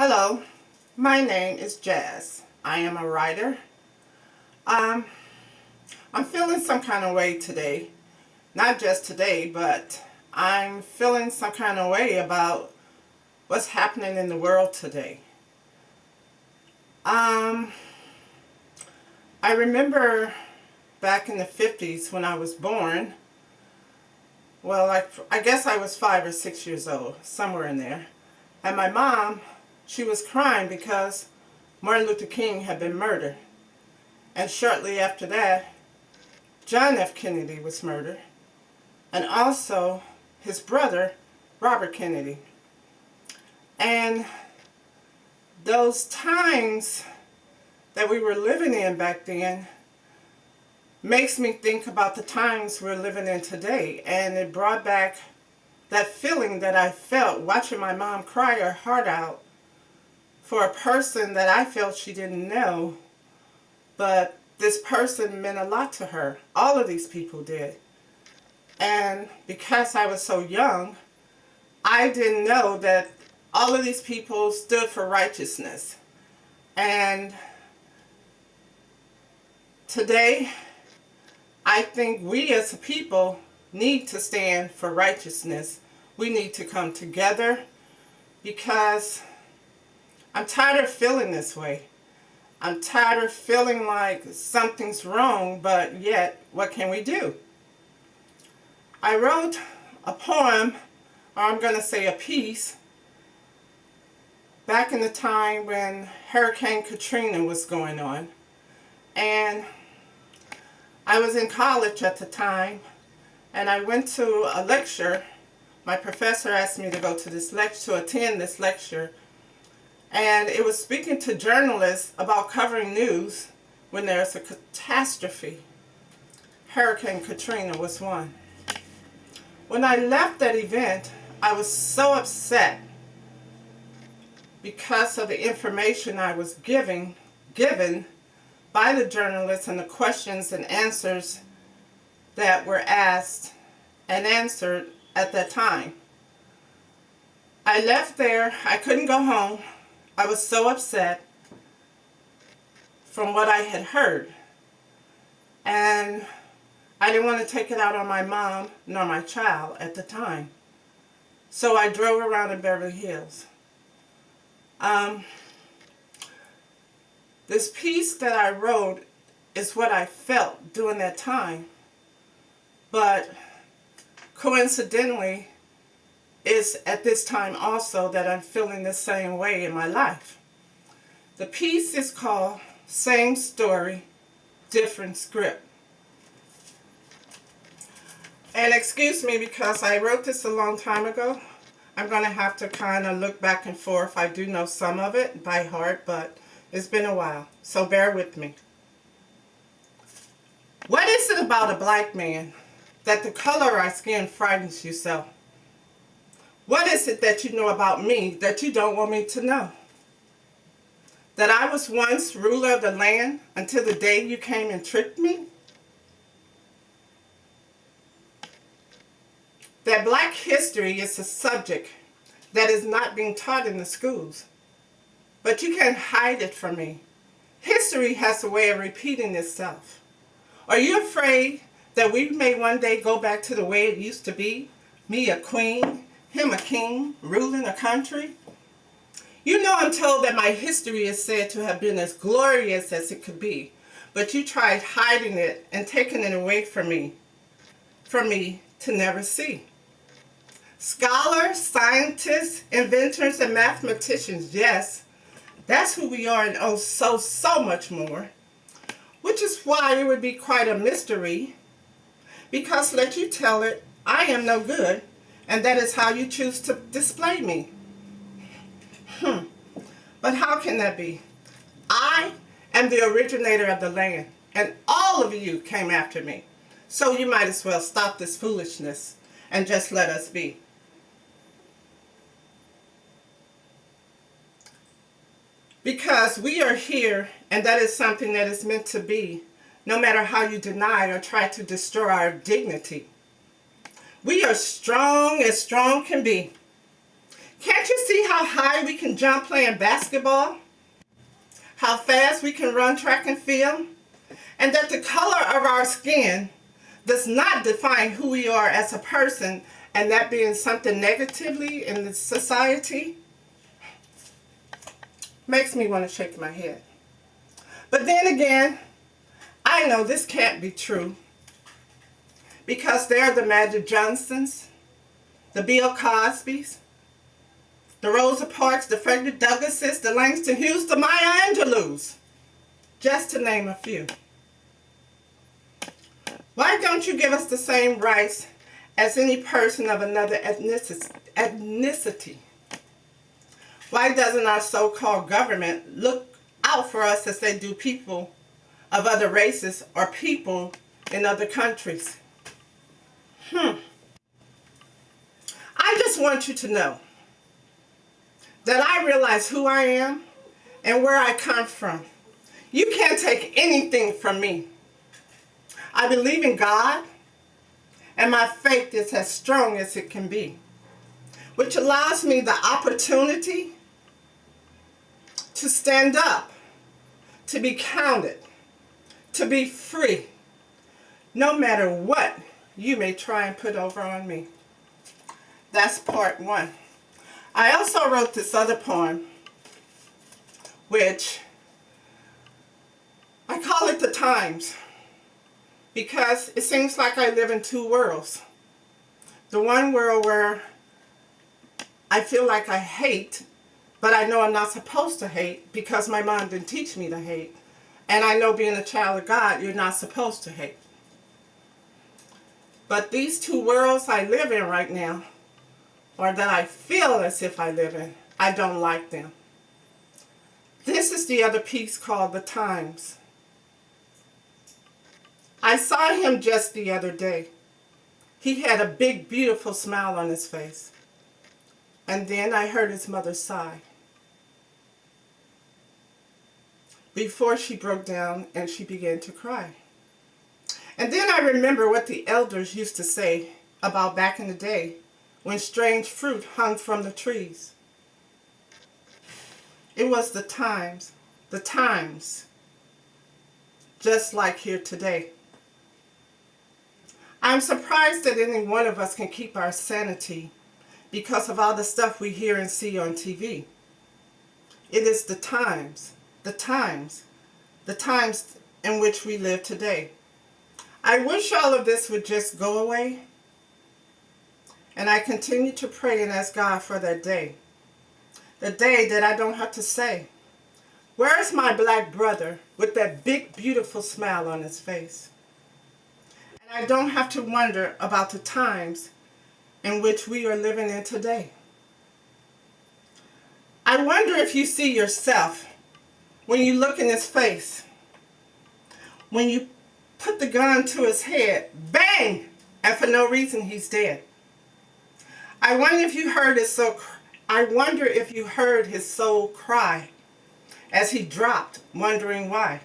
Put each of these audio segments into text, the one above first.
Hello, my name is Jazz. I am a writer. Um, I'm feeling some kind of way today. Not just today, but I'm feeling some kind of way about what's happening in the world today. Um, I remember back in the 50s when I was born. Well, I guess I was 5 or 6 years old, somewhere in there. And my mom, she was crying because Martin Luther King had been murdered. And shortly after that, John F. Kennedy was murdered. And also his brother, Robert Kennedy. And those times that we were living in back then makes me think about the times we're living in today. And it brought back that feeling that I felt watching my mom cry her heart out for a person that I felt she didn't know, but this person meant a lot to her. All of these people did. And because I was so young, I didn't know that all of these people stood for righteousness. And today, I think we as a people need to stand for righteousness. We need to come together because I'm tired of feeling this way. I'm tired of feeling like something's wrong, but yet, what can we do? I wrote a poem, or I'm going to say a piece, back in the time when Hurricane Katrina was going on. And I was in college at the time, and I went to a lecture. My professor asked me to go to this lecture, to attend this lecture. And it was speaking to journalists about covering news when there's a catastrophe. Hurricane Katrina was one. When I left that event, I was so upset because of the information I was given by the journalists and the questions and answers that were asked and answered at that time. I left there. I couldn't go home. I was so upset from what I had heard. And I didn't want to take it out on my mom nor my child at the time. So I drove around in Beverly Hills. This piece that I wrote is what I felt during that time. But coincidentally, it's at this time also that I'm feeling the same way in my life. The piece is called Same Story, Different Script. And excuse me because I wrote this a long time ago. I'm going to have to kind of look back and forth. I do know some of it by heart, but it's been a while, so bear with me. What is it about a black man that the color of our skin frightens you so? What is it that you know about me that you don't want me to know? That I was once ruler of the land until the day you came and tricked me? That black history is a subject that is not being taught in the schools. But you can't hide it from me. History has a way of repeating itself. Are you afraid that we may one day go back to the way it used to be? Me a queen, him a king, ruling a country? You know I'm told that my history is said to have been as glorious as it could be, but you tried hiding it and taking it away from me to never see. Scholars, scientists, inventors, and mathematicians, yes, that's who we are and oh so much more. Which is why it would be quite a mystery, because let you tell it, I am no good, and that is how you choose to display me. But how can that be? I am the originator of the land, and all of you came after me. So you might as well stop this foolishness and just let us be. Because we are here, and that is something that is meant to be, no matter how you deny or try to destroy our dignity. We are strong as strong can be. Can't you see how high we can jump playing basketball, how fast we can run track and field, and that the color of our skin does not define who we are as a person, and that being something negatively in the society makes me want to shake my head. But then again, I know this can't be true, because there are the Magic Johnsons, the Bill Cosbys, the Rosa Parks, the Frederick Douglasses, the Langston Hughes, the Maya Angelous, just to name a few. Why don't you give us the same rights as any person of another ethnicity? Why doesn't our so-called government look out for us as they do people of other races or people in other countries? I just want you to know that I realize who I am and where I come from. You can't take anything from me. I believe in God, and my faith is as strong as it can be, which allows me the opportunity to stand up, to be counted, to be free, no matter what you may try and put over on me. That's part one. I also wrote this other poem, which I call it The Times, because it seems like I live in two worlds. The one world where I feel like I hate, but I know I'm not supposed to hate because my mom didn't teach me to hate. And I know being a child of God, you're not supposed to hate. But these two worlds I live in right now, or that I feel as if I live in, I don't like them. This is the other piece called The Times. I saw him just the other day. He had a big, beautiful smile on his face. And then I heard his mother sigh before she broke down and she began to cry. And then I remember what the elders used to say about back in the day when strange fruit hung from the trees. It was the times, just like here today. I'm surprised that any one of us can keep our sanity because of all the stuff we hear and see on TV. It is the times in which we live today. I wish all of this would just go away, and I continue to pray and ask God for that day. The day that I don't have to say, "Where is my black brother with that big, beautiful smile on his face?" And I don't have to wonder about the times in which we are living in today. I wonder if you see yourself when you look in his face, when you put the gun to his head, bang, and for no reason he's dead. I wonder if you heard his soul cry as he dropped, wondering why.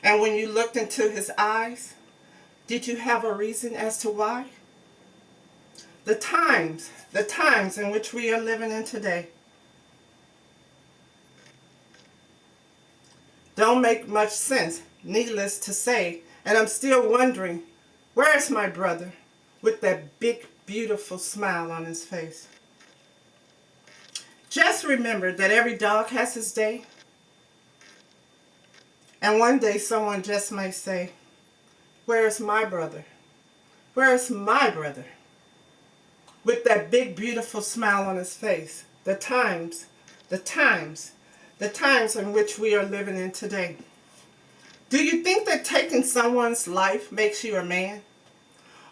And when you looked into his eyes, did you have a reason as to why? The times in which we are living in today don't make much sense, needless to say, and I'm still wondering, where is my brother with that big, beautiful smile on his face? Just remember that every dog has his day, and one day someone just might say, "Where is my brother? Where is my brother?" With that big, beautiful smile on his face. The times in which we are living in today. Do you think that taking someone's life makes you a man?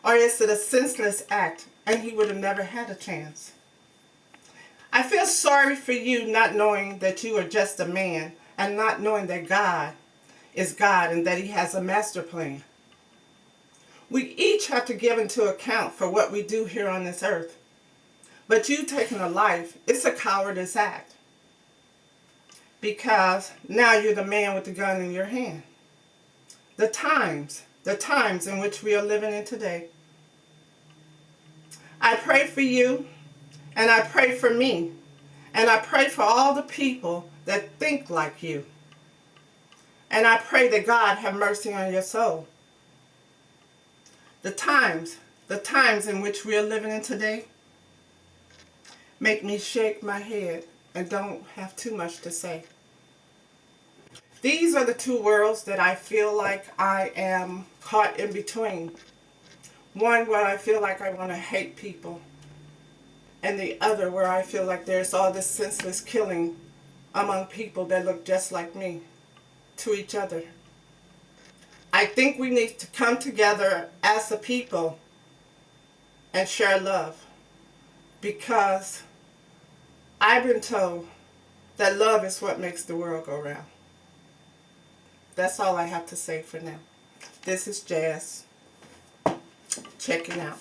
Or is it a senseless act and he would have never had a chance? I feel sorry for you not knowing that you are just a man and not knowing that God is God and that he has a master plan. We each have to give into account for what we do here on this earth. But you taking a life, it's a cowardice act. Because now you're the man with the gun in your hand. The times in which we are living in today. I pray for you, and I pray for me, And I pray for all the people that think like you. And I pray that God have mercy on your soul. The times in which we are living in today make me shake my head and don't have too much to say. These are the two worlds that I feel like I am caught in between. One where I feel like I want to hate people, and the other where I feel like there's all this senseless killing among people that look just like me to each other. I think we need to come together as a people and share love, because I've been told that love is what makes the world go round. That's all I have to say for now. This is Jazz checking out.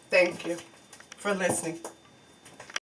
Thank you for listening.